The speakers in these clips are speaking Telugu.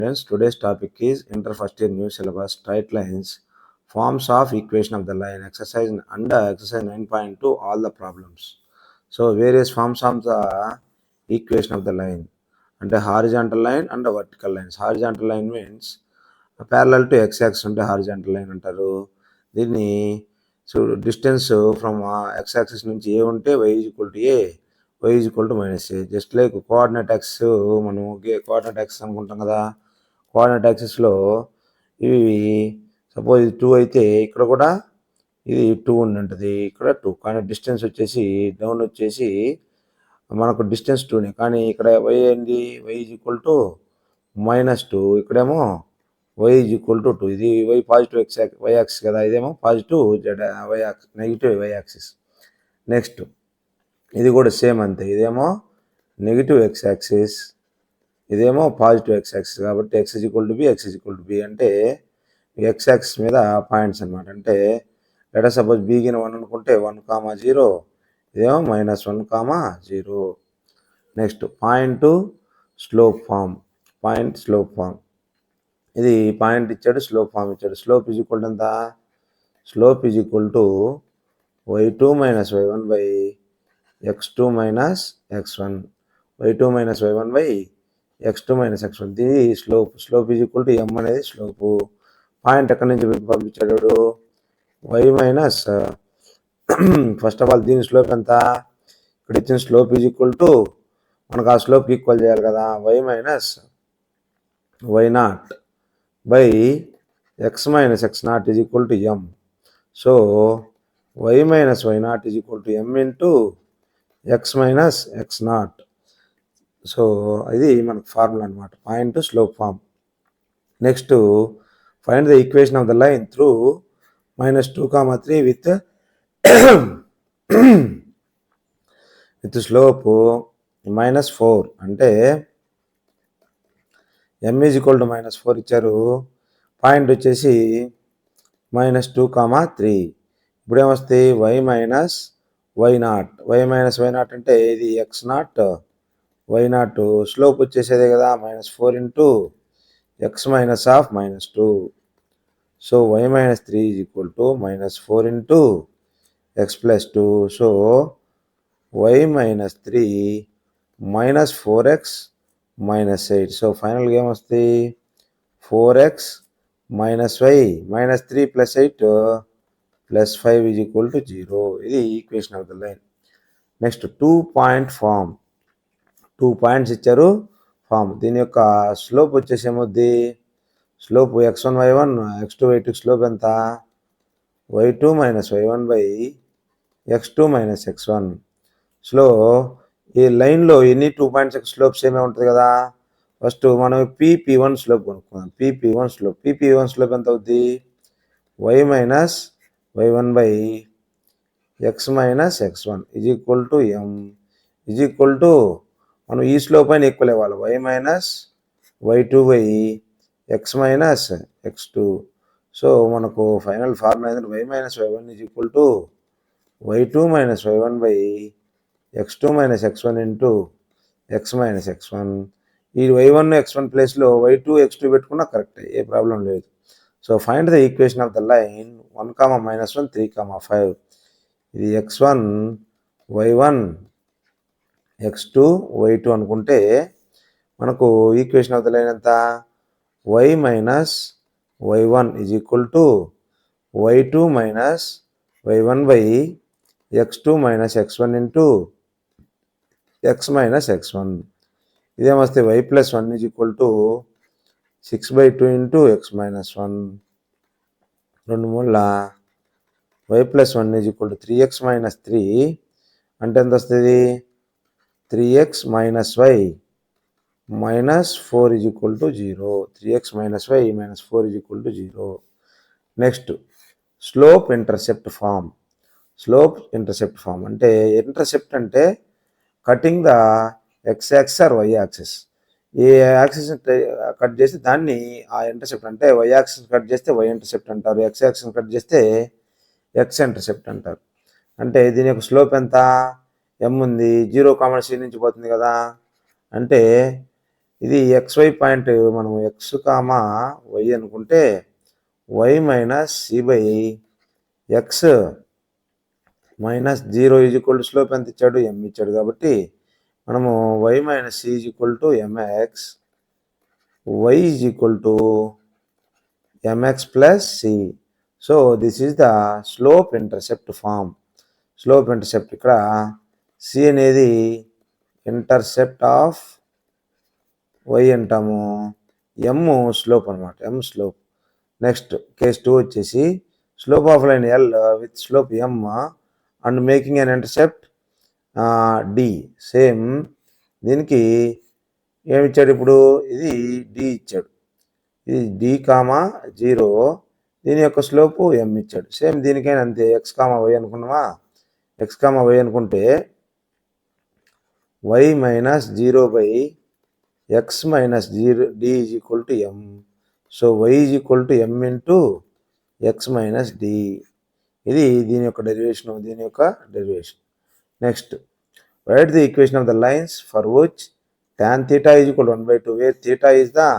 Friends, today's topic is inter first year new syllabus straight lines, forms of equation of the line, exercise under exercise 9.2 all the problems. So various forms of the equation of the line and a horizontal line and a vertical lines. Horizontal line means parallel to x-axis అంటే horizontal line అంటారు. దీన్ని సో డిస్టెన్స్ ఫ్రమ్ x-axis నుంచి ఏ ఉంటే y equal to A, y equal to minus A. Just like coordinate x మనం కోఆర్డినేట్ x అనుకుంటాం కదా. కోఆర్డినేట్ యాక్సిస్లో ఇవి సపోజ్ ఇది 2 అయితే ఇక్కడ కూడా ఇది 2 ఉంటుంది, ఇక్కడ 2. కానీ డిస్టెన్స్ వచ్చేసి డౌన్ వచ్చేసి మనకు డిస్టెన్స్ 2నే, కానీ ఇక్కడ y ఏంది, y ఈజ్ ఈక్వల్ టు -2, ఇక్కడేమో y ఈజ్ ఈక్వల్ టు 2. ఇది y పాజిటివ్ y యాక్సిస్ కదా, ఇదేమో positive y axis, negative y axis. Next ఇది కూడా సేమ్ అంతే, ఇదేమో నెగిటివ్ x యాక్సిస్, ఇదేమో పాజిటివ్ x యాక్సిస్. కాబట్టి x equal to B, x equal to B అంటే x యాక్సిస్ మీద పాయింట్స్ అనమాట. అంటే లెట్ సపోజ్ బి గిన 1 అనుకుంటే 1,0, ఇదేమో -1,0. Next point slope form, point slope form. ఇది పాయింట్ ఇచ్చాడు, స్లోప్ ఫామ్ ఇచ్చాడు. స్లోప్ ఈజ్ ఈక్వల్ టు ఎంత, slope is equal to y2 - y1 by x2 - x1, y2 - y1 by x2 - x1. ఇది slope. Slope is equal to m అనేది స్లోపు. పాయింట్ ఎక్కడి నుంచి పంపించాడు, y minus first of all దీని స్లోప్ ఎంత, ఇక్కడ ఇచ్చిన స్లోప్ ఈజ్ ఈక్వల్ టు మనకు ఆ స్లోప్కి ఈక్వల్ చేయాలి కదా, y minus y0 by x minus x0 is equal to m. So y minus y0 is equal to m into x minus x0. So ఇది మనకు ఫార్ములా అనమాట, point slope form. Next find the equation of the line through -2,3 with slope -4. అంటే m ఈజ్ ఈక్వల్ టు -4 ఇచ్చారు, పాయింట్ వచ్చేసి -2,3. ఇప్పుడు ఏమొస్తాయి, y minus y0, y minus y0 అంటే ఇది x0 y0, స్లోప్ వచ్చేసేదే కదా -4 into x minus of -2. So y minus 3 is equal to -4 into x plus 2. So y minus 3 minus 4x minus 8. So ఫైనల్గా ఏమొస్తాయి, 4x minus y minus 3 plus 8 plus 5 is equal to 0. ఇది equation of the line. Next 2 point form. 2 points ఇచ్చారు ఫామ్. దీని యొక్క స్లోప్ వచ్చేసి ఏమవుద్ది, slope x1 y1 x2 y2 slope ఎంత, y2 - y1 by x2 - x1. Slow ఈ లైన్లో ఎన్ని 2 పాయింట్స్ యొక్క స్లోప్స్ ఏమే ఉంటుంది కదా. ఫస్ట్ మనం p1 స్లోప్ కొనుక్కుందాం. p1 స్లోప్, p1 స్లోప్ ఎంత అవుద్ది, y minus y1 by x minus x1 is equal to m is equal to మనం ఈ స్లోప్ పైన ఈక్వల్ ఇవ్వాలి, y minus y2 by x minus x2. So మనకు ఫైనల్ ఫార్ములా ఏంటంటే y minus y1 is equal to y2 - y1 by x2 - x1 into x minus x1. ఈ y1 x1 ప్లేస్లో y2 x2 పెట్టుకున్నా కరెక్ట్, ఏ ప్రాబ్లం లేదు. So find the equation of the line 1, -1, 3, 5. ఇది x1 y1 x2 y2 అనుకుంటే మనకు ఈక్వేషన్ ఆఫ్ ద లైన్ ఎంత, y minus y1 is equal to y2 minus y1 by x2 minus x1 into x minus x1. ఇదేమొస్తే y plus 1 is equal to 6/2 into x minus 1. 2 మూల y plus 1 is equal to 3x minus 3 అంటే ఎంత వస్తుంది, 3x minus y minus 4 is equal to 0. 3x minus y minus 4 is equal to 0. Next slope intercept form. Slope intercept form అంటే ఇంటర్సెప్ట్ అంటే cutting the x axis or y axis. ఏ యాక్సిస్ కట్ చేస్తే దాన్ని ఆ ఇంటర్సెప్ట్ అంటే y యాక్సిస్ కట్ చేస్తే y ఇంటర్సెప్ట్ అంటారు, x యాక్సిస్ కట్ చేస్తే x ఇంటర్సెప్ట్ అంటారు. అంటే దీని యొక్క స్లోప్ ఎంత, m ఉంది, 0, c నుంచి పోతుంది కదా. అంటే ఇది XY పాయింట్ మనం ఎక్స్ కామా వై అనుకుంటే Y minus C by X minus 0 is equal to slope ఎంత ఇచ్చాడు, ఎం ఇచ్చాడు. కాబట్టి మనము Y minus C is equal to M X, Y is equal to M X plus C. So this is the slope intercept form. Slope intercept ఇక్కడ సి అనేది ఇంటర్సెప్ట్ ఆఫ్ వై అంటాము, ఎమ్ స్లోప్ అనమాట, ఎమ్ స్లోప్. నెక్స్ట్ కేస్ 2 వచ్చేసి slope of line L with slope M and making an intercept D. Same దీనికి ఏమిచ్చాడు ఇప్పుడు, ఇది డి ఇచ్చాడు, ఇది డి కామా 0, దీని యొక్క స్లోపు ఎమ్ ఇచ్చాడు. సేమ్ దీనికైనా అంతే, ఎక్స్ కామా వై అనుకున్నామా, ఎక్స్ కామా వై అనుకుంటే Y minus 0 by X minus 0 D is equal to M. So Y is equal to M into X minus D. ఇది దీని యొక్క డెరివేషన్, దీని యొక్క derivation. Next write the equation of the lines for which tan theta is equal to 1/2, where theta is the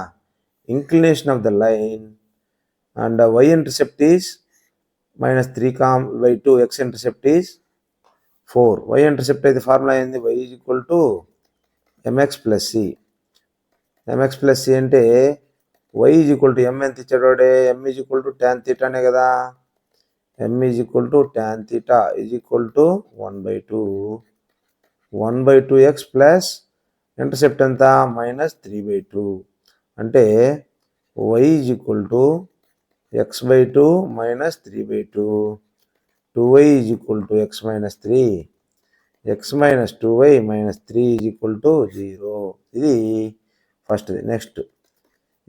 inclination of the line and y intercept is minus 3/2, x intercept is 4. Y intercept అయితే ఫార్ములా ఏంది, y is equal to mx plus c. mx plus c అంటే y is equal to m ఎంత ఇచ్చాడు, m is equal to tan theta అనే కదా. m is equal to tan theta is equal to 1/2x plus intercept ఎంత మైనస్ 3/2. అంటే y is equal to x/2 minus 3/2. 2y is equal to x minus 3, x minus 2y minus 3 is equal to 0. ఇది ఫస్ట్ది. నెక్స్ట్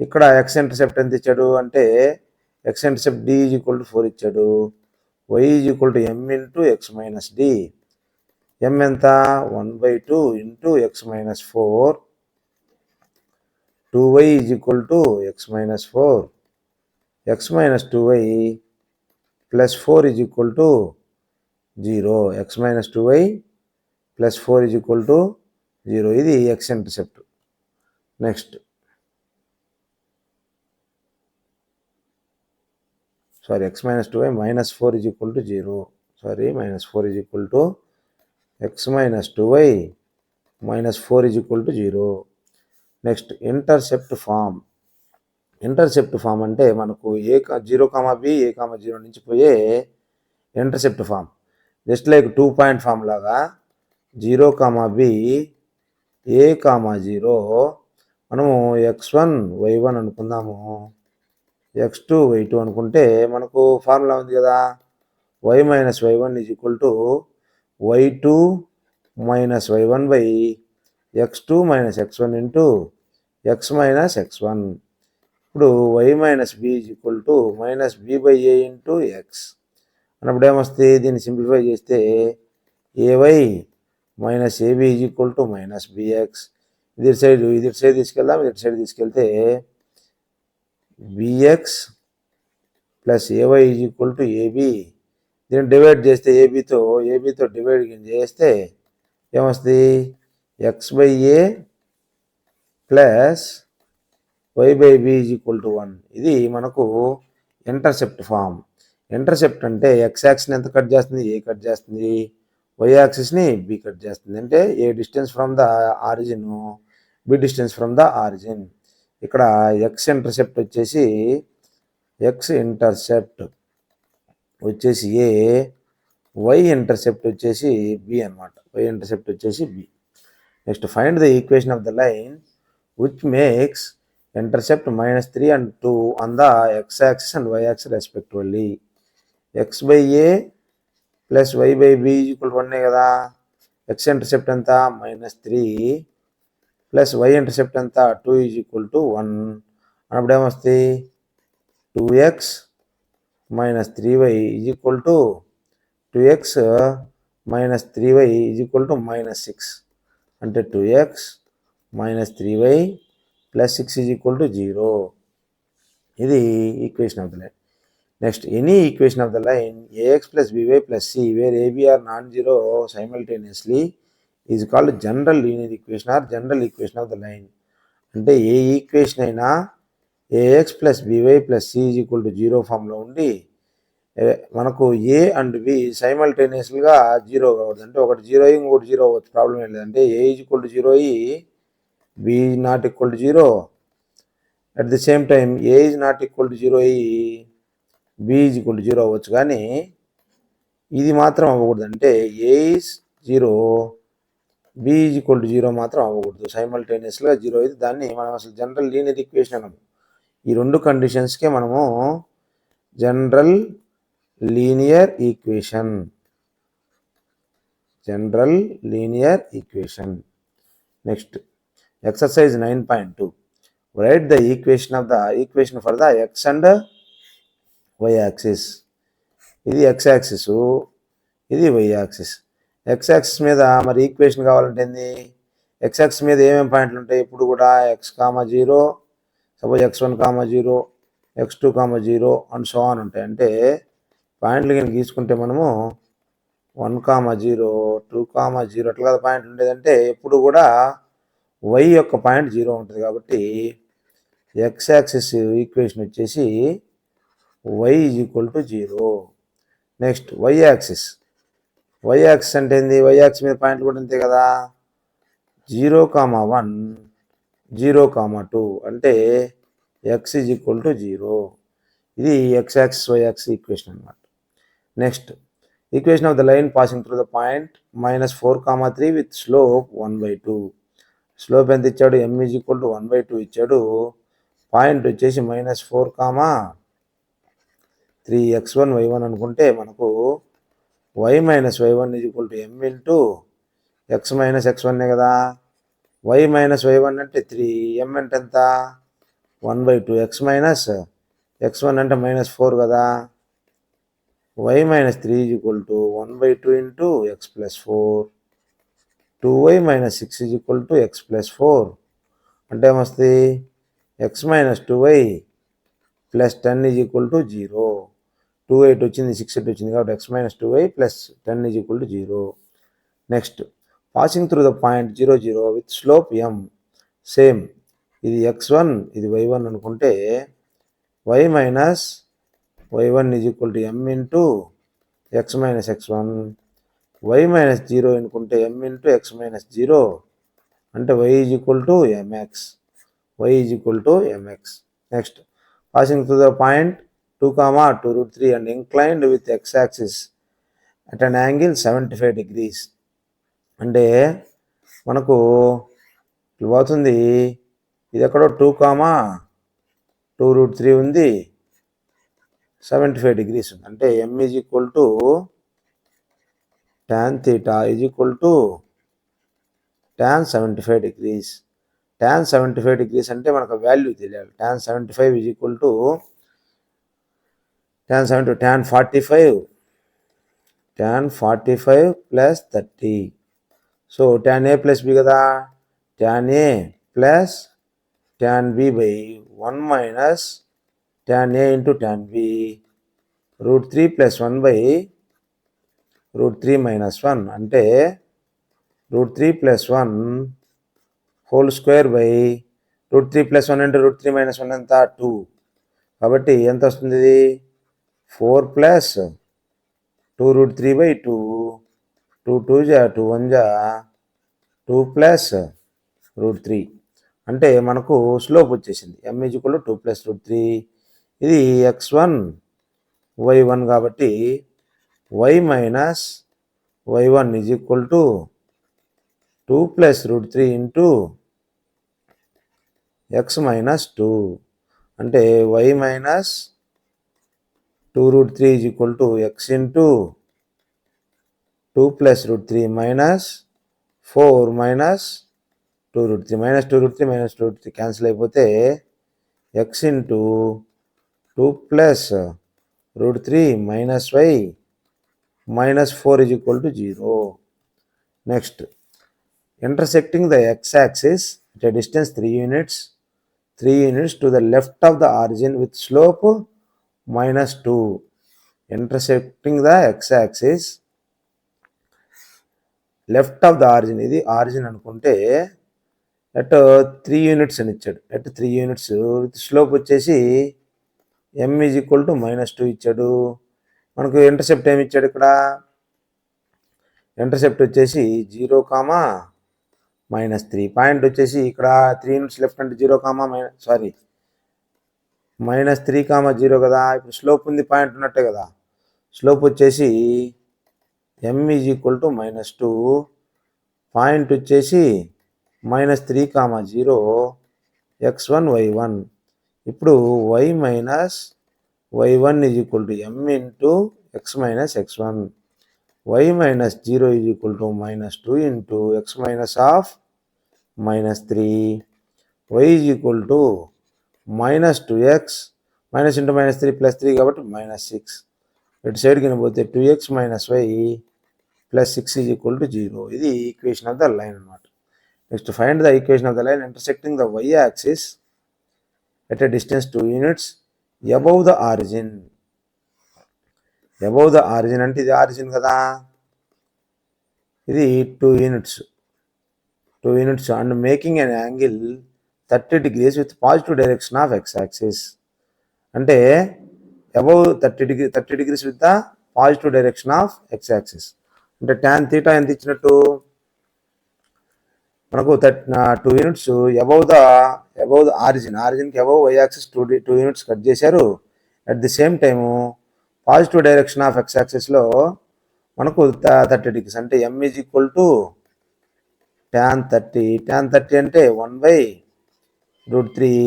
ఇక్కడ ఎక్స్ ఇంటర్సెప్ట్ ఎంత ఇచ్చాడు అంటే X intercept D is equal to 4 ఇచ్చాడు. Y is equal to M into X minus D. M ఎంత 1/2 into X minus 4. 2y is equal to X minus 4, X minus 2y plus 4 is equal to 0. X minus 2y plus 4 is equal to 0. ఇది X intercept. Next sorry, X minus 2y minus 4 is equal to 0. Sorry, minus 4 is equal to X minus 2y minus 4 is equal to 0. Next intercept form. Intercept form అంటే మనకు ఏ 0, బి, ఏ 0 నుంచి పోయే intercept form. Just like 2 point form లాగా 0, బి, ఏ 0 మనము x1 y1 అనుకుందాము, x2 y2 అనుకుంటే మనకు ఫార్ములా ఉంది కదా, y minus y1 is equal to y2 minus y1 by x2 minus x1 into x minus x1. ఇప్పుడు y minus B is equal to minus B by A into X అన్నప్పుడు ఏమొస్తుంది, దీన్ని సింప్లిఫై చేస్తే A Y minus A B is equal to minus B X. ఇది సైడ్ తీసుకెళ్దాం, ఇటు సైడ్ తీసుకెళ్తే B X plus A Y is equal to A B. దీన్ని డివైడ్ చేస్తే ఏబితో డివైడ్ చేస్తే ఏమొస్తుంది, X by A plus y by B is equal to 1. ఇది మనకు ఇంటర్సెప్ట్ ఫామ్. ఇంటర్సెప్ట్ అంటే ఎక్స్ యాక్సిస్ని ఎంత కట్ చేస్తుంది, ఏ కట్ చేస్తుంది, వై యాక్సిస్ని బి కట్ చేస్తుంది. అంటే A distance from the origin, B distance from the origin. ఇక్కడ ఎక్స్ ఇంటర్సెప్ట్ వచ్చేసి ఏ, వై ఇంటర్సెప్ట్ వచ్చేసి బి అనమాట, వై ఇంటర్సెప్ట్ వచ్చేసి B. Next find the equation of the line which makes intercept minus 3 and 2 on the x-axis and y-axis respectively. x by a plus y by b is equal to 1 కదా. x intercept ఎంత minus 3 plus y intercept ఎంత 2 is equal to 1 అన్నప్పుడు ఏమొస్తుంది, 2x minus 3y is equal to 2x minus 3y is equal to minus 6. అంటే 2x minus 3y plus 6 is equal to 0. ఇది equation of the line. Next any equation of the line ax plus by plus c where ab are non-zero simultaneously is called general linear equation or general equation of the line. అంటే ఏ ఈక్వేషన్ అయినా A X plus B Y plus C is equal to 0 ఫామ్లో ఉండి మనకు ఏ అండ్ బి సైమల్టేనియస్గా 0 కావద్దు. అంటే ఒకటి 0 అయ్యి ఇంకోటి 0 అవ్వచ్చు, ప్రాబ్లం ఏం లేదంటే ఏ ఈజ్ ఈక్వల్ టు 0 అయ్యి B not equal to 0, at the same time A is not equal to 0 అయ్యి బి ఈజ్ ఈక్వల్ టు 0 అవ్వచ్చు. కానీ ఇది మాత్రం అవ్వకూడదు. అంటే A is 0 B is equal to 0 మాత్రం అవ్వకూడదు. సైమల్టేనియస్గా 0 అయితే దాన్ని మనం అసలు జనరల్ లీనియర్ ఈక్వేషన్ అనము. ఈ రెండు కండిషన్స్కే మనము general linear equation next exercise 9.2 write the equation for the x and y axis. ఇది x యాక్సిస్, ఇది y యాక్సిస్. x యాక్సిస్ మీద మరి ఈక్వేషన్ కావాలంటే ఏంది, x యాక్సిస్ మీద ఏమేమి పాయింట్లు ఉంటాయి ఇప్పుడు కూడా, x, 0, suppose x1, 0, x2, 0 and so on ఉంటాయి. అంటే పాయింట్లు కనుక గీసుకుంటే మనము 1, 0, 2, 0 అట్లా కదా పాయింట్లు ఉండేదంటే ఎప్పుడు కూడా y యొక్క పాయింట్ 0 ఉంటుంది. కాబట్టి x యాక్సిస్ ఈక్వేషన్ వచ్చేసి y is equal to 0. Next y axis అంటే ఏంది, y యాక్సిస్ మీద పాయింట్లు కూడా అంతే కదా, 0, 1, 0, 2 అంటే x ఈజ్ ఈక్వల్ టు 0. ఇది x axis y axis equation అనమాట. Next equation of the line passing through the point -4, 3 with slope 1/2. Slope ఎంత ఇచ్చాడు, m ఈజ్ ఈక్వల్ టు 1/2 ఇచ్చాడు. పాయింట్ వచ్చేసి -4, 3 x1 y1 అనుకుంటే మనకు y minus y1 is equal to m into x minus x1 కదా. y మైనస్ y1 అంటే 3, m అంటే ఎంత 1/2, x మైనస్ x1 అంటే -4 కదా. y minus 3 is equal to 1/2 into x plus 4, 2y minus 6 is equal to x plus 4 అంటే ఏమొస్తుంది, x minus 2y plus 10 is equal to 0. 2 వచ్చింది, 6 వచ్చింది కాబట్టి x minus 2y plus 10 is equal to 0. Next passing through the point 0, 0 with slope m. Same ఇది x1 ఇది y1 అనుకుంటే y minus y1 is equal to m into x minus x1, y minus 0 అనుకుంటే m ఇంటూ x మైనస్ 0 అంటే y is equal to mx. Next passing through the point 2, 2√3 and inclined with x-axis at an angle 75 degrees. అంటే మనకు పోతుంది, ఇది ఎక్కడో 2, 2√3 ఉంది, 75 degrees ఉంది. అంటే m is equal to tan theta is equal to tan 75 degrees. tan 75 degrees అంటే మనకు వాల్యూ తెలియాలి. tan 75 is equal to tan 45 plus 30. So tan a plus b కదా, tan a plus tan b by 1 minus tan a into tan b √3 plus 1 by √3 minus 1 అంటే √3 plus 1 whole square by √3 plus 1 అంటే √3 మైనస్ 1 ఎంత 2. కాబట్టి ఎంత వస్తుంది, ఇది 4 ప్లస్ 2√3/2, 2 2 జా 2 1 జా 2 ప్లస్ √3 అంటే మనకు స్లోప్ వచ్చేసింది m is equal to 2 plus √3. ఇది x1 y1 కాబట్టి y minus y1 is equal to 2 plus √3 into x minus 2 అంటే y minus 2√3 is equal to x into 2 plus √3 minus 4 minus 2√3 minus 2√3 cancel అయిపోతే x into 2 plus √3 minus y minus 4 is equal to 0. Next intersecting the x-axis at a distance 3 units to the left of the origin with slope -2. Intersecting the x-axis left of the origin, ఇది origin అనుకుంటే అట్ 3 యూనిట్స్ అని ఇచ్చాడు. అట్ 3 యూనిట్స్ విత్ స్లోప్ వచ్చేసి m ఈజ్ ఈక్వల్ టు -2 ఇచ్చాడు. మనకు ఇంటర్సెప్ట్ ఏమి ఇచ్చాడు ఇక్కడ? ఇంటర్సెప్ట్ వచ్చేసి 0, -3. పాయింట్ వచ్చేసి ఇక్కడ 3 యూనిట్స్ లెఫ్ట్ అంటే 0, -3, 0 కదా. ఇప్పుడు స్లోప్ ఉంది, పాయింట్ ఉన్నట్టే కదా. స్లోప్ వచ్చేసి m is equal to -2, point వచ్చేసి -3, 0, x1 y1. ఇప్పుడు y minus y1 is equal to m into x minus x1. y minus 0 is equal to -2 into x minus of -3. y is equal to -2x minus into -3 +3 కాబట్టి -6. ఇటు సైడ్ కింద పోతే 2x minus y plus 6 is equal to 0. ఇది ఈక్వేషన్ ఆఫ్ ద లైన్ అనమాట. Next find the equation of the line intersecting the y axis at a distance 2 units above the origin. above the origin అంటే ఇది ఆరిజిన్ కదా, ఇది 2 units and making an angle 30 degrees with positive direction of x axis. అంటే above 30 degrees with the positive direction of x axis. అంటే tan θ ఎంత ఇచ్చినట్టు మనకు 2 యూనిట్స్ అబౌవ్ ద ఆరిజిన్కి above y axis 2 units cut చేశారు. At the same time positive direction of x యాక్సిస్లో మనకు 30 degrees అంటే m is equal to tan 30 అంటే 1/√3.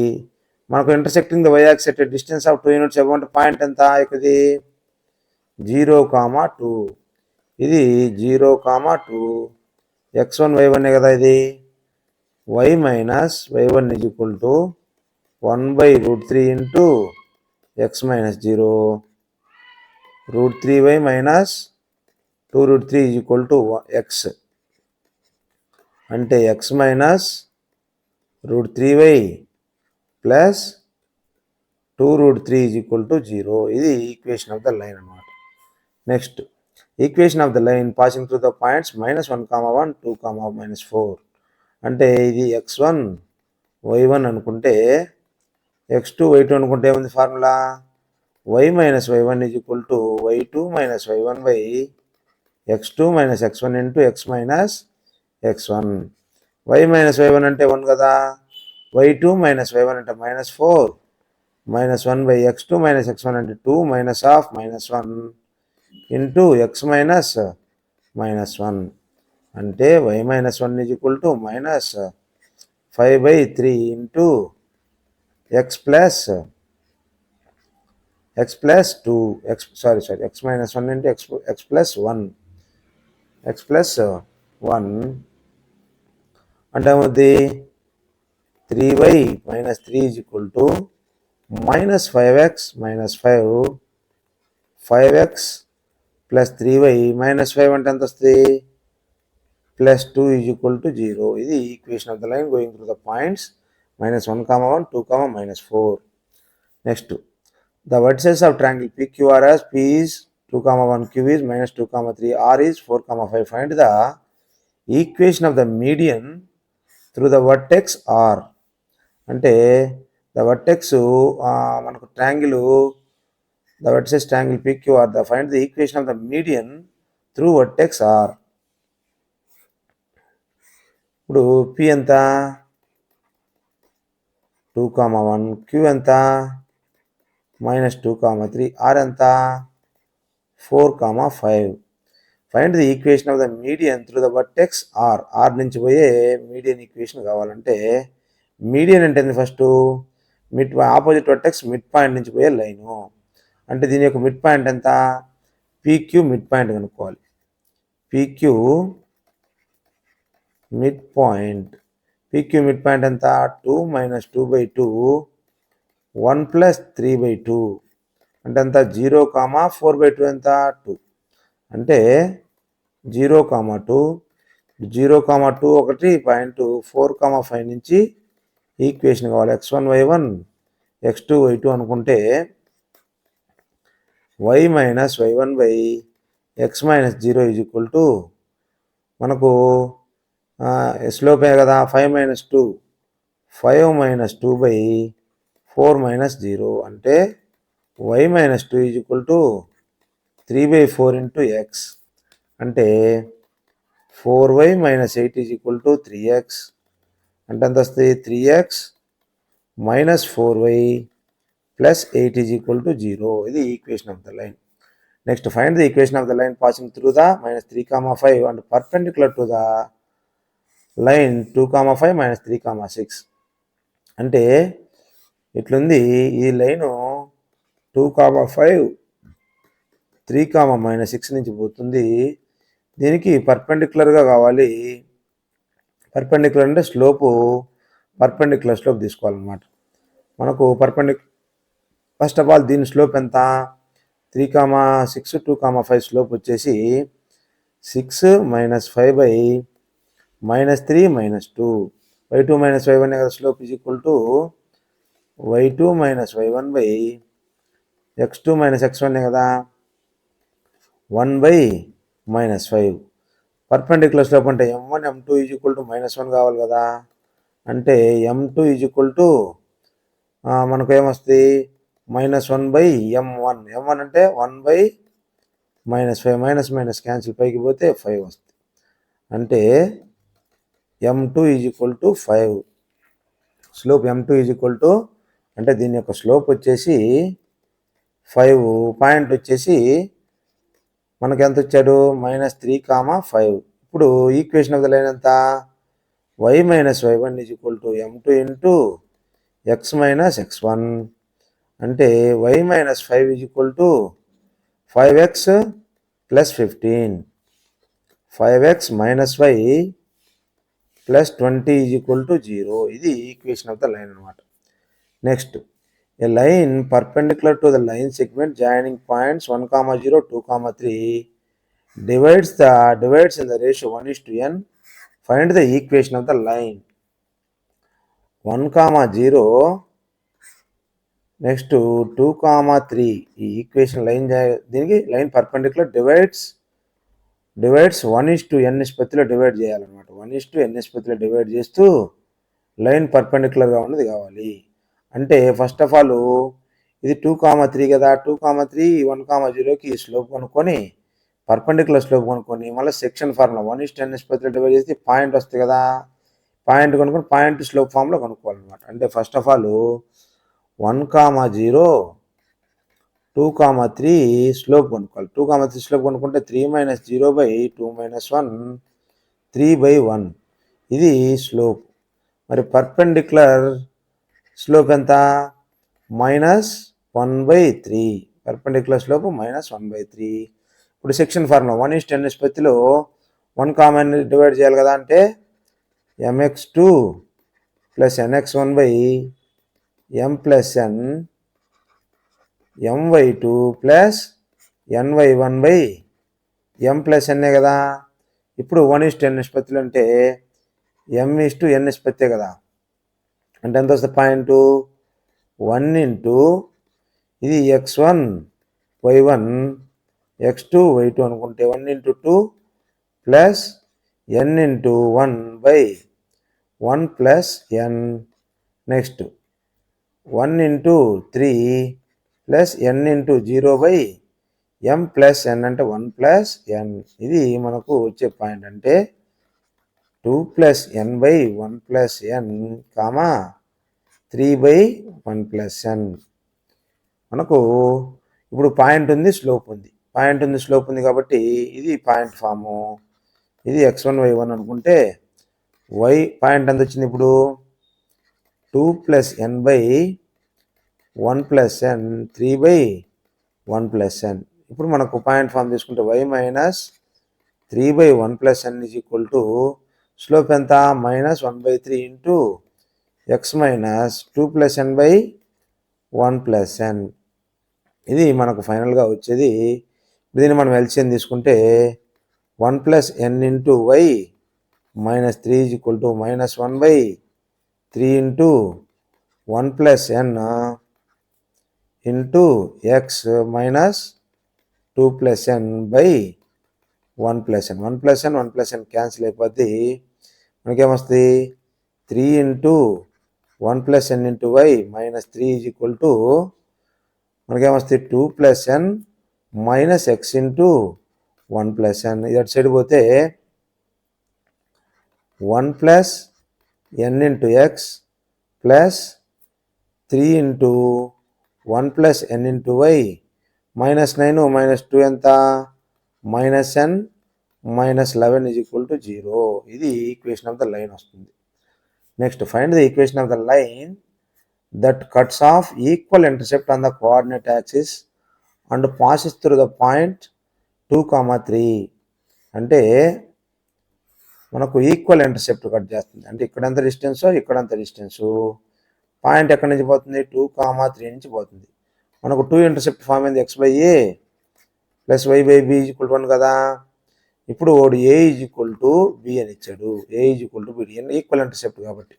మనకు intersecting the y axis at distance of 2 units above అంటే పాయింట్ ఎంత ఇది 0, 2. ఇది 0, 2 x1 y1 కదా. ఇది y minus y1 is equal to 1/√3 into x minus 0. √3y minus 2√3 is equal to x. అంటే x minus √3y plus 2√3 is equal to 0. ఇది ఈక్వేషన్ ఆఫ్ ద లైన్ అన్నమాట. Next equation of the line passing through the points -1, 1, 2, -4. అంటే ఇది x1 y1 అనుకుంటే x2 y2 అనుకుంటే ఏముంది formula y minus y1 is equal to y2 minus y1 by x2 minus x1 into x minus x1. y minus y1 అంటే 1 కదా, y2 మైనస్ y1 అంటే -4, -1 బై x2 మైనస్ x1 అంటే 2 minus of -1 into x minus -1. అంటే y minus 1 is equal to -5/3 into x plus 2 x minus 1 into x plus 1 అంటే ఏమవుద్ది 3y minus 3 is equal to -5x minus 5x plus 3y minus 5 అంటే ఎంత వస్తుంది +2 ఈజ్ ఈక్వల్ టు 0. ఇది equation of the line going through the points -1, 1, 2, -4. Next the vertices of triangle PQR as P is 2, 1, Q is -2, 3, R is 4, 5. Find the equation of the median through the vertex R. అంటే ద వర్టెక్స్ మనకు triangle the vertices triangle PQR. Find the equation of the median through vertex R. ఇప్పుడు P ఎంత 2, 1, Q ఎంత -2, 3, R ఎంత 4, 5. Find the equation of the median through the vertex R. R నుంచి పోయే మీడియన్ ఈక్వేషన్ కావాలంటే మీడియన్ అంటే first opposite vertex mid point నుంచి పోయే లైను. అంటే దీని యొక్క మిడ్ పాయింట్ ఎంత PQ మిడ్ పాయింట్ కనుక్కోవాలి. PQ మిడ్ పాయింట్ ఎంత 2 - 2/2 1 + 3/2 అంటే ఎంత 0, 4/2 ఎంత 2. అంటే 0, 2 ఒకటి పాయింట్ 4, 5 నుంచి ఈక్వేషన్ కావాలి. x1 y1 x2 y2 అనుకుంటే y minus y1 by x minus 0 is equal to మనకు స్లోపే కదా, 5 - 2 5 - 2/4 - 0 అంటే y - 2 = 3/4 ఇంటూ ఎక్స్ అంటే 4y - 8 = 3x అంటే ఎంత వస్తుంది, 3x - 4y + 8 = 0. ఇది equation of the line. Next find the equation of the line passing through the -3, 5 and perpendicular to the line 2, 5 - 3, 6 అంటే ఇట్లుంది. ఈ లైను 2, 5 3, -6 నుంచి పోతుంది. దీనికి పర్పెండిక్యులర్గా కావాలి. పర్పెండిక్యులర్ అంటే పర్పెండిక్యులర్ స్లోప్ తీసుకోవాలన్నమాట. మనకు ఫస్ట్ ఆఫ్ ఆల్ దీని స్లోప్ ఎంత, 3, 6, 2, 5 స్లోప్ వచ్చేసి 6 - 5/-3 - 2 y2 - y1 కదా స్లోప్ = y2 - y1/x2 - x1 కదా 1/-5. పర్పెండిక్యులర్ స్లోప్ అంటే m1 m2 = -1 కావాలి కదా, అంటే m2 మనకు ఏమొస్తుంది, -1/m1. m1 అంటే 1/-5 మైనస్ క్యాన్సిల్, పైకి పోతే 5 వస్తుంది. అంటే m2 = 5. స్లోప్ m2 అంటే దీని యొక్క స్లోప్ వచ్చేసి 5, పాయింట్ వచ్చేసి మనకి ఎంత వచ్చాడు, -3, 5. ఇప్పుడు ఈక్వేషన్ ఆఫ్ ద లైన్ ఎంత, y - y1 = m2 into x - x1 అంటే y - 5 = 5x + 15 5x - y + 20 = 0. ఇది ఈక్వేషన్ ఆఫ్ ద లైన్ అనమాట. Next a line perpendicular to the line segment joining points 1, 0, 2, 3 divides in the ratio 1:n. Find the equation of the line. 1, 0 next 2, 3 ఈ ఈక్వేషన్ లైన్ దీనికి లైన్ పర్పెండిక్యులర్ డివైడ్స్ 1:n నిష్పత్తిలో డివైడ్ చేయాలన్నమాట. 1:n నిష్పత్తిలో డివైడ్ చేస్తూ లైన్ పర్పెండిక్యులర్గా ఉన్నది కావాలి. అంటే ఫస్ట్ ఆఫ్ ఆల్ ఇది 2, 3 కదా, 2, 3 1, 0కి స్లోప్ కనుక్కొని పర్పెండిక్యులర్ స్లోప్ కనుక్కొని మళ్ళీ సెక్షన్ ఫార్ములా 1:n నిష్పత్తిలో డివైడ్ చేస్తే పాయింట్ వస్తుంది కదా, పాయింట్ కనుక్కొని పాయింట్ స్లోప్ ఫార్ములా కనుక్కోవాలన్నమాట. అంటే ఫస్ట్ ఆఫ్ ఆల్ 1, 0 2, 3 స్లోప్ కనుక్కోవాలి. 2, 3 స్లోప్ కనుక్కుంటే 3 - 0/2 - 1 3/1 ఇది స్లోప్. మరి పర్పెండిక్యులర్ స్లోప్ ఎంత, -1/3. Perpendicular slope -1/3. ఇప్పుడు సెక్షన్ ఫార్ములా 1:n నిష్పత్తిలో 1 కామన్ డివైడ్ చేయాలి కదా, అంటే mx2 + nx1/m + n my2 + ny1/m + n కదా. ఇప్పుడు 1:n నిష్పత్తులు అంటే m:n నిష్పత్తే కదా, అంటే ఎంత వస్తుంది పాయింట్ 1 ఇంటూ ఇది x1 y1 x2 y2 అనుకుంటే 1 × 2 + n × 1/1 + n. Next 1 × 3 + n × 0/m + n అంటే 1 + n. ఇది మనకు వచ్చే పాయింట్. అంటే 2 + n/1 + n, 3/1 + n. మనకు ఇప్పుడు పాయింట్ ఉంది, స్లోప్ ఉంది. పాయింట్ ఉంది, స్లోప్ ఉంది కాబట్టి ఇది పాయింట్ ఫాము. ఇది x1 y1 అనుకుంటే y పాయింట్ ఎంత వచ్చింది ఇప్పుడు 2 + n/1 + n 3/1 + n. ఇప్పుడు మనకు పాయింట్ ఫామ్ తీసుకుంటే y - 3/1 + n స్లోప్ ఎంత, -1/3 ఇంటూ x - 2 + n/1 + n. ఇది మనకు ఫైనల్గా వచ్చేది. దీన్ని మనం ఎల్సిఎం తీసుకుంటే 1 + n into y - 3 -1/3 into 1 + n into x - 2 + n/1 + n. 1 + n 1 + n cancel అయిపోద్ది. మనకేమొస్తుంది 3 into 1 plus n into y minus 3 is equal to మనకేమొస్తుంది 2 plus n minus x into 1 plus n. ఇది అటు సైడ్ పోతే 1 plus n into x plus 3 into 1 plus n into y minus 9 minus 2 ఎంత minus n minus 11 is equal to 0. ఇది ఈక్వేషన్ ఆఫ్ ద లైన్ వస్తుంది. Next find the equation of the line that cuts off equal intercept on the coordinate axis and passes through the point 2,3. అంటే మనకు ఈక్వల్ ఇంటర్సెప్ట్ కట్ చేస్తుంది. అంటే ఇక్కడంత డిస్టెన్సో ఇక్కడంత డిస్టెన్సు. పాయింట్ ఎక్కడి నుంచి పోతుంది 2,3 నుంచి పోతుంది. మనకు 2 ఇంటర్సెప్ట్ ఫామ్ అయింది x by A plus y by B is equal to 1 కదా. ఇప్పుడు వాడు a is equal to b అని ఇచ్చాడు. A is equal to b equal intercept కాబట్టి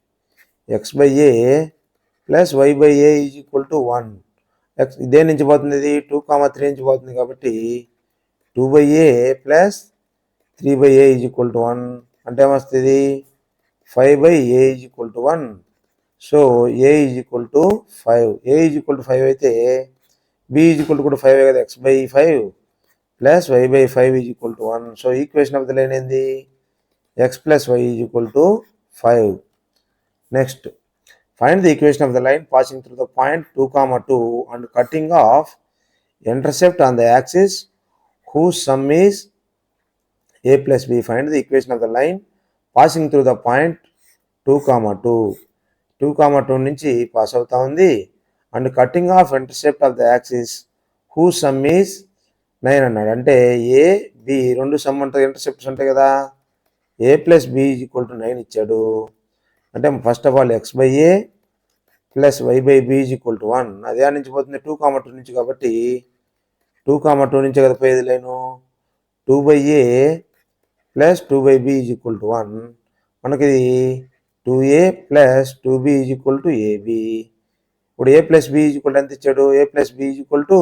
x by A plus y by a is equal to 1. X దేని నుంచి పోతుంది, ఇది 2,3 నుంచి పోతుంది కాబట్టి 2 by A plus 3 by a is equal to 1 అంటే ఏమొస్తుంది 5 by a is equal to 1. So A is equal to 5. A is equal to 5 అయితే బి ఈజ్ ఈక్వల్ టు కూడా 5 కదా. X by 5 plus y by 5 is equal to 1. So equation of the line ఏంది x plus y is equal to 5. Next find the equation of the line passing through the point 2,2 and cutting off intercept on the axis whose sum is a plus b. Find the equation of the line passing through the point 2,2. 2,2 నుంచి పాస్ అవుతా ఉంది and cutting off intercept of the axis whose sum is 9 అన్నాడు. అంటే ఏ బి రెండు సమ్ ఉంటుంది, ఇంటర్సెప్ట్స్ ఉంటాయి కదా. A plus B is equal to 9 ఇచ్చాడు. అంటే first of all x by A plus y by B is equal to 1. అదే నుంచి పోతుంది 2,2 నుంచి కాబట్టి 2,2 నుంచి కదా పోయేది line 2 by A plus 2 by B is equal to 1. మనకి 2a plus 2b is equal to a b. ఇప్పుడు a plus B is equal to ఎంత ఇచ్చాడు, a plus B is equal to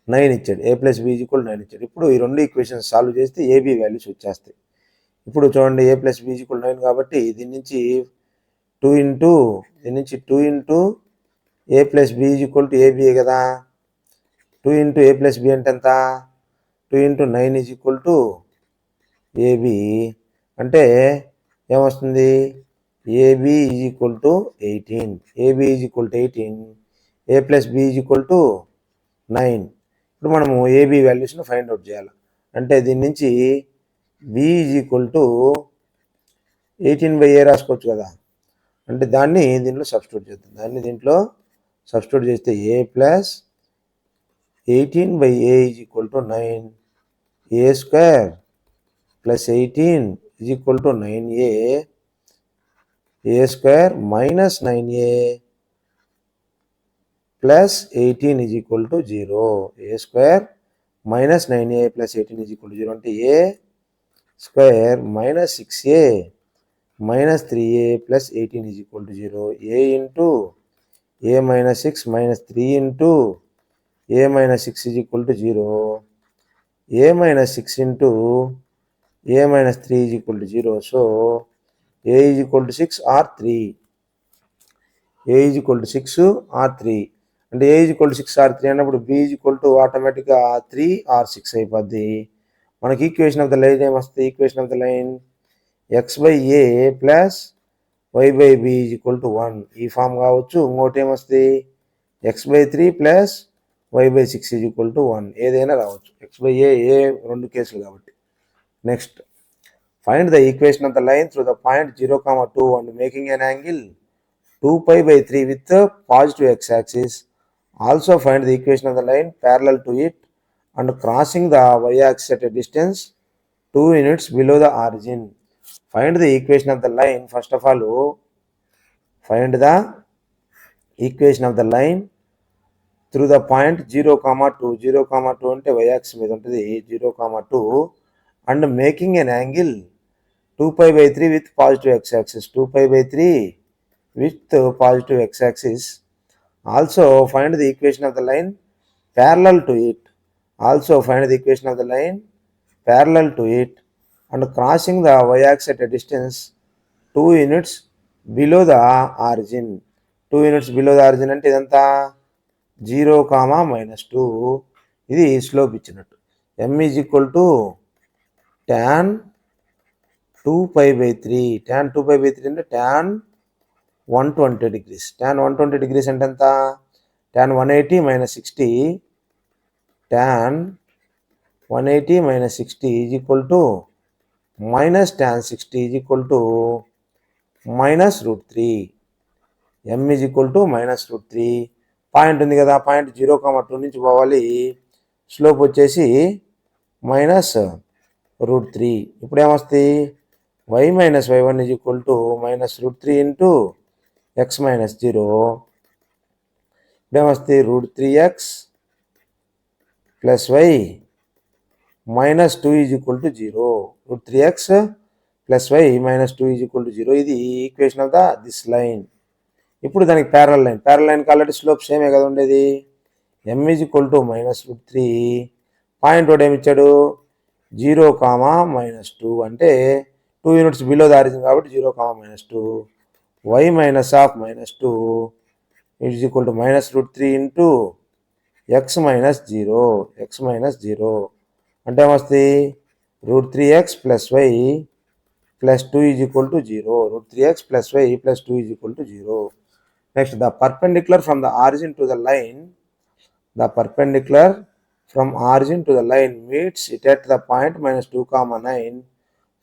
9 ఇచ్చాడు. A plus B is equal 9 ఇచ్చాడు. ఇప్పుడు ఈ రెండు ఈక్వేషన్స్ సాల్వ్ చేస్తే ఏబి వాల్యూస్ వచ్చేస్తాయి. ఇప్పుడు చూడండి a plus B is equal 9 కాబట్టి దీని నుంచి 2 into A plus B is equal to A B A కదా. 2 ఇంటూ ఏ ప్లస్ బి అంటే ఎంత 2 into 9 is equal to A B. అంటే ఏమొస్తుంది A B is equal to 18. A B is equal to 18. A plus B is equal to 9. ఇప్పుడు మనము ఏబి వాల్యూస్ను ఫైండ్ అవుట్ చేయాలి. అంటే దీని నుంచి b is equal to 18 by a రాసుకోవచ్చు కదా. అంటే దాన్ని దీంట్లో సబ్స్టిట్యూట్ చేద్దాం. దీంట్లో సబ్స్టిట్యూట్ చేస్తే a plus 18 by a is equal to 9. A square plus 18 is equal to 9a. A square minus 9a plus 18 is equal to 0. A square minus 9a plus 18 is equal to 0 అంటే a square minus 6a minus 3a plus 18 is equal to 0. A into A minus 6 minus 3 into A minus 6 is equal to 0. A minus 6 into A minus 3 is equal to 0. So A is equal to 6 or 3. A is equal to 6 or 3. అంటే A is equal to 6 or 3 అన్నప్పుడు బి ఈజ్ ఈక్వల్ టు ఆటోమేటిక్గా 3 ఆర్ 6 అయిపోద్ది. మనకి ఈక్వేషన్ ఆఫ్ ద లైన్ ఏమొస్తుంది, equation of the line x by A plus y by B is equal to 1 ఈ ఫామ్ కావచ్చు. ఇంకోటి ఏమొస్తుంది X by 3 plus y by 6 is equal to 1 ఏదైనా రావచ్చు. ఎక్స్ బై ఏ రెండు కేసులు కాబట్టి. Next find the equation of the line through the point 0,2 and making an angle 2π by 3 with positive x-axis. Also find the equation of the line parallel to it and crossing the y-axis at a distance 2 units below the origin. Find the equation of the line. First of all, find the equation of the line through the point 0,2. 0,2 అంటే y-axis మీద ఉంటుంది 0,2 and making an angle 2π by 3 with positive x-axis. 2π by 3 with positive x-axis. Also find the equation of the line parallel to it. Also find the equation of the line parallel to it and crossing the y-axis at a distance 2 units below the origin. 2 units below the origin అంటే ఇదంతా 0, -2. ఇది స్లోప్ ఇచ్చినట్టు. m is equal to tan 2π/3. tan 2π/3 అంటే tan 120 degrees. tan 120 degrees అంటే ఎంత? tan 180 - 60. tan 180 - 60 is equal to minus tan 60 is equal to minus √3. m is equal to minus √3. Point ఉంది కదా, పాయింట్ 0,2 నుంచి పోవాలి. స్లోప్ వచ్చేసి minus √3. ఇప్పుడు ఏమొస్తుంది? y - y1 is equal to minus √3 into x - 0. ఇప్పుడు ఏమొస్తుంది? √3x plus y minus 2 is equal to 0. √3x plus y minus 2 is equal to 0. ఇది ఈక్వేషన్ ఆఫ్ దిస్ లైన్. ఇప్పుడు దానికి ప్యారల్ లైన్కి ఆల్రెడీ స్లోప్ సేమే కదా ఉండేది. m is equal to minus √3. Point ఒకటి ఏమి ఇచ్చాడు? 0, -2 అంటే 2 యూనిట్స్ బిలో ద ఆరిజిన్ కాబట్టి 0, -2. y minus of -2 is equal to minus √3 into x minus 0. అంటే ఏమొస్తుంది? √3x plus y plus 2 is equal to 0. √3x plus y plus 2 is equal to 0. Next, the perpendicular from the origin to the line. The perpendicular from origin to the line meets it at the point -2, 9.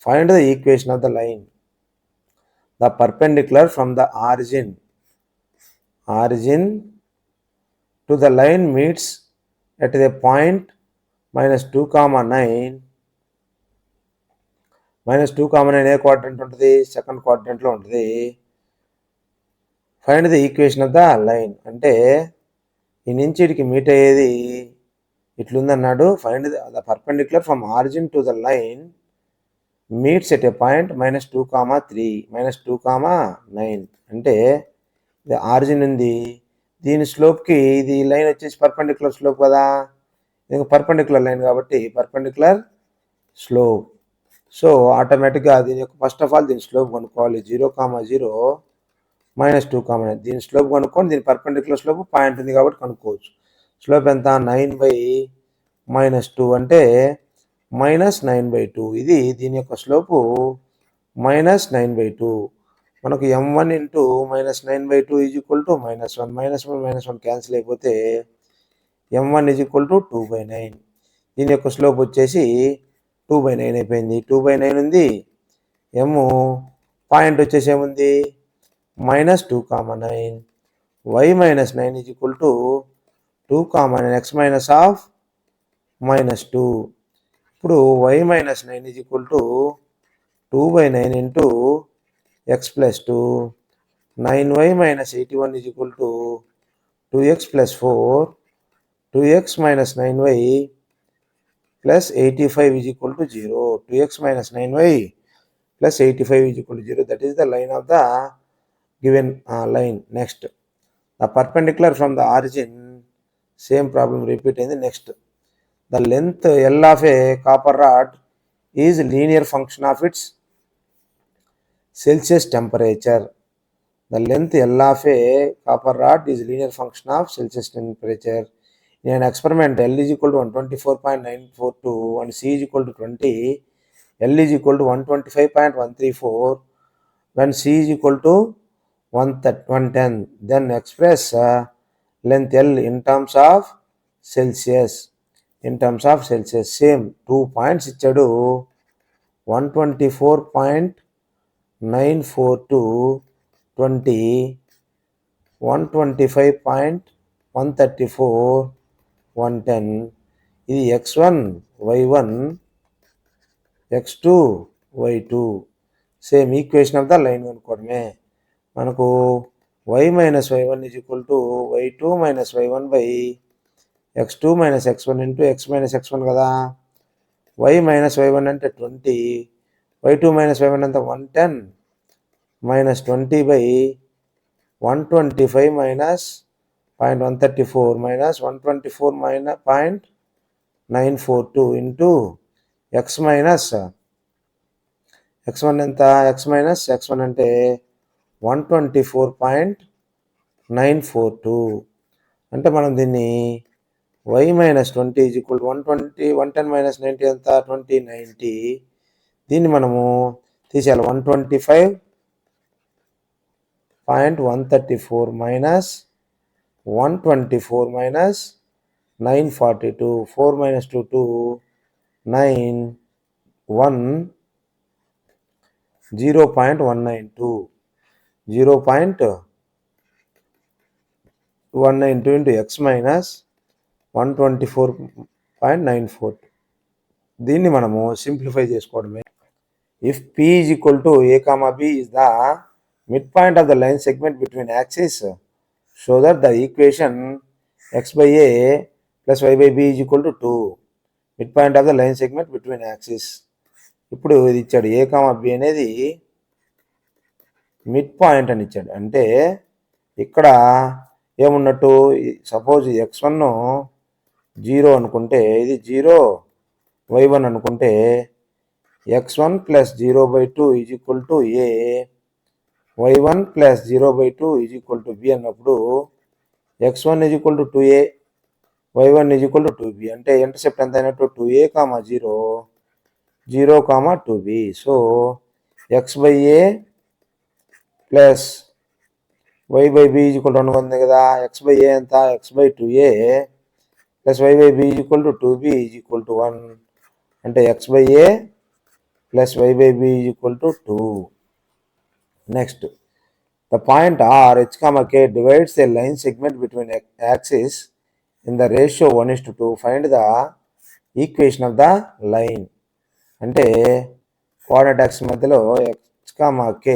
Find the equation of the line. The perpendicular from the origin to the line meets at the point -2, 9. -2, 9 ఏ క్వాడ్రంట్ ఉంటుంది? సెకండ్ క్వాడ్రంట్లో ఉంటుంది. Find the equation of the line అంటే ఈ నుంచి ఇటుకి మీట్ అయ్యేది ఇట్లుందన్నాడు. Find the perpendicular from origin to the line meets at a point -2, 3 -2, 9 అంటే ఇది ఆరిజిన్ ఉంది. దీని స్లోప్కి ఇది లైన్ వచ్చేసి పర్పెండిక్యులర్ స్లోప్ కదా, ఇది పర్పెండిక్యులర్ లైన్ కాబట్టి పర్పెండిక్యులర్ స్లోప్. సో ఆటోమేటిక్గా దీని యొక్క ఫస్ట్ ఆఫ్ ఆల్ దీని స్లోప్ కనుక్కోవాలి. 0, 0 -2, 9 దీని స్లోప్ కనుక్కొని దీని పర్పెండిక్యులర్ స్లోప్ పాయింట్ ఉంది కాబట్టి కనుక్కోవచ్చు. స్లోప్ ఎంత? 9/-2 అంటే -9/2. ఇది దీని యొక్క స్లోపు -9/2. మనకు m1 into -9/2 is equal to -1. -1 cancel అయిపోతే m1 ఈజ్ ఈక్వల్ టు 2/9. దీని యొక్క స్లోప్ వచ్చేసి 2/9 అయిపోయింది. 2/9 ఉంది. m పాయింట్ వచ్చేసి ఏముంది? -2, 9. y - 9 is equal to 2, 9 x - of -2. ఇప్పుడు y - 9 is equal to 2/9 into x + 2. 9y - 81 is equal to 2x + 4. 2x - 9y plus 85 is equal to 0. 2x - 9y plus 85 is equal to 0. That is the line of the given line. Next, the perpendicular from the origin, same problem repeat in the next. The length L of a copper rod is linear function of its Celsius temperature. The length L of a copper rod is linear function of Celsius temperature. In an experiment, L is equal to 124.942 and C is equal to 20. L is equal to 125.134 when C is equal to 110. Then express length L in terms of Celsius. Same 2 points ఇచ్చాడు. 124.942 20, 125.134 110. ఇది x1 y1 x2 y2. Same equation of the line అనుకోవడమే. మనకు y - y1 is equal to y2 - y1 by x2 - x1 into x - x1 కదా. y - y1 అంటే 20, y2 - y1 అంటే 110 -20 by 125 minus 0.134 minus 124 minus 0.942 into x minus x1 ఎంత, x మైనస్ x1 అంటే 124.942. అంటే మనం దీన్ని y minus 20 is equal 110 minus 90 ఎంత 2090. దీన్ని మనము తీసేయాలి. 125.134 minus 124 minus 942. 4 minus 2 2 9 1 0.192 0.192 into x minus 124.94. దీన్ని మనము సింప్లిఫై చేసుకోవడమే. If p is equal to a comma b is the midpoint of the line segment between axes, so that the equation x by a plus y by b is equal to 2. midpoint of the line segment between axes. ఇప్పుడు ఇది ఇచ్చాడు ఏ కామా బి అనేది మిడ్ పాయింట్ అని ఇచ్చాడు. అంటే ఇక్కడ ఏమున్నట్టు, సపోజ్ x1 0 అనుకుంటే ఇది 0, y1 అనుకుంటే x1 plus 0/2 is equal to A, y1 plus 0/2 is equal to B అన్నప్పుడు x1 is equal to 2a, y1 is equal to 2b. అంటే ఇంటర్సెప్ట్ ఎంత అయినట్టు 2a, 0 0, 2b. So x by A plus y by B is equal to 2 ఉంది కదా. x బై ఏ ఎంత, x by 2a plus y by B is equal to 2b is equal to 1. అంటే x by A plus y by B is equal to 2. Next, the point r h, k divides a line segment between axes in the ratio 1:2. Find the equation of the line. అంటే కోఆర్డినేట్ యాక్సిస్ మధ్యలో x, k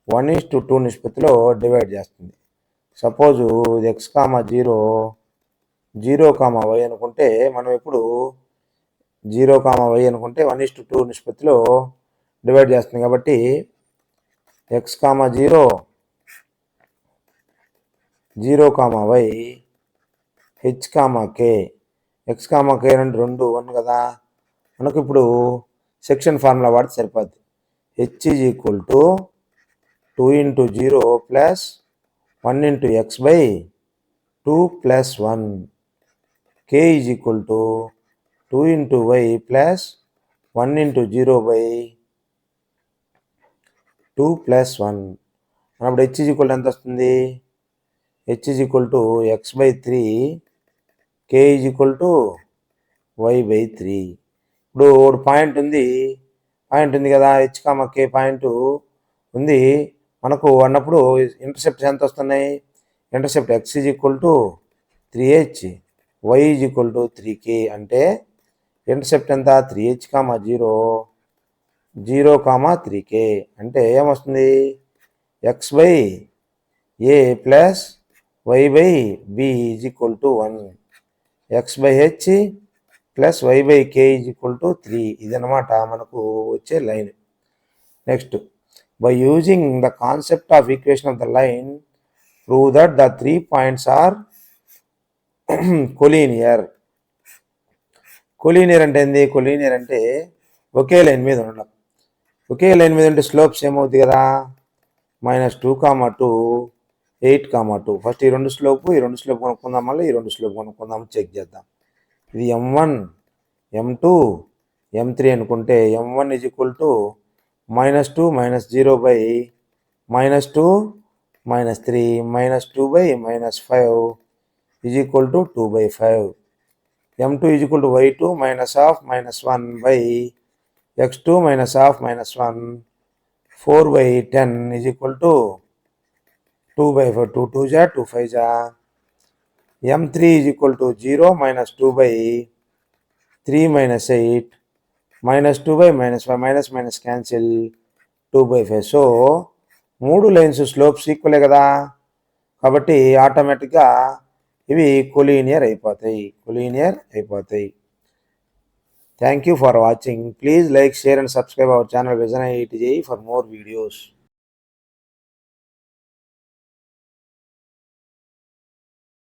1:2 నిష్పత్తిలో డివైడ్ చేస్తుంది. సపోజు ఇది x, 0 0, y అనుకుంటే మనం ఇప్పుడు 0, y అనుకుంటే 1:2 నిష్పత్తిలో డివైడ్ చేస్తుంది. కాబట్టి x, 0 0, y h, k x, k అంటే 2 1 కదా. మనకు ఇప్పుడు సెక్షన్ ఫార్ములా వాడితే సరిపోద్ది. h is equal to 2 into 0 plus 1 into x by 2 plus 1. k is equal to 2 into y plus 1 into 0 by 2 plus 1. అప్పుడు h ఈజ్ ఈక్వల్ ఎంత వస్తుంది, h is equal to x by 3, k is equal to y by 3. ఇప్పుడు ఒక పాయింట్ ఉంది కదా, h, k పాయింట్ ఉంది మనకు అన్నప్పుడు ఇంటర్సెప్ట్స్ ఎంత వస్తున్నాయి. Intercept x is equal to 3h, y is equal to 3k. అంటే ఇంటర్సెప్ట్ ఎంత 3h, 0 0, 3k. అంటే ఏమొస్తుంది, x by A plus y by B is equal to 1, x by H plus y by K is equal to 3. ఇదనమాట మనకు వచ్చే line. Next, by using the concept of equation of the line, prove that the 3 points are collinear. Collinear అంటే ఏంది, కొలీనియర్ అంటే ఒకే లైన్ మీద ఉండడం. ఒకే లైన్ మీద ఉంటే స్లోప్స్ ఏమవుతుంది కదా, -2, 2 8, 2. ఫస్ట్ ఈ రెండు స్లోప్ కనుక్కుందాం, మళ్ళీ ఈ రెండు స్లోప్ కనుక్కుందాం, చెక్ చేద్దాం. ఇది m1 m2 m3 అనుకుంటే m1 is equal to -2 -0 by -2 -3 -2 by -5 is equal to 2/5. m2 is equal to y2 -1 by x2 -1 4/10 is equal to 2/5. 2 2 జా 2 5 జా. m3 is equal to 0 -2 by 3 -8 -2 by -5 minus cancel 2/5. So 3 lines slopes ఈక్వలే కదా, కాబట్టి ఆటోమేటిక్గా ఇవి కొలీనియర్ అయిపోతాయి. Thank you for watching. Please like, share and subscribe our channel Vision IIT JEE for more videos.